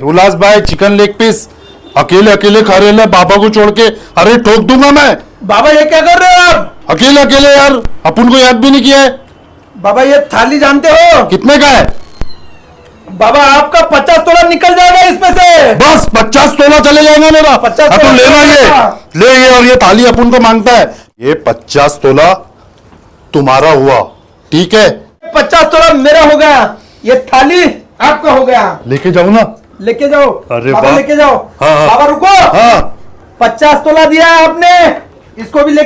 उल्लास भाई chicken leg piece अकेले अकेले खा रहे हैं बाबा को छोड़ के। अरे ठोक दूंगा मैं। बाबा ये क्या कर रहे हो आप? अकेले अकेले यार, अपन को याद भी नहीं किया है। बाबा ये थाली जानते हो कितने का है? बाबा आपका 50 तोला निकल जाएगा इसमें से। बस 50 तोला चले जाएगा मेरा। 50 तो तोला लेना ये ले ये, और ये थाली अपन को मांगता है। ये 50 तोला तुम्हारा हुआ, ठीक है? 50 तोला मेरा हो गया, ये थाली आपका हो गया। लेके जाओ ना। लेके जाओ। अरे बाबा वाह। लेके जाओ। हाँ, हाँ। बाबा रुको। हाँ 50 तोला दिया है आपने, इसको भी लेके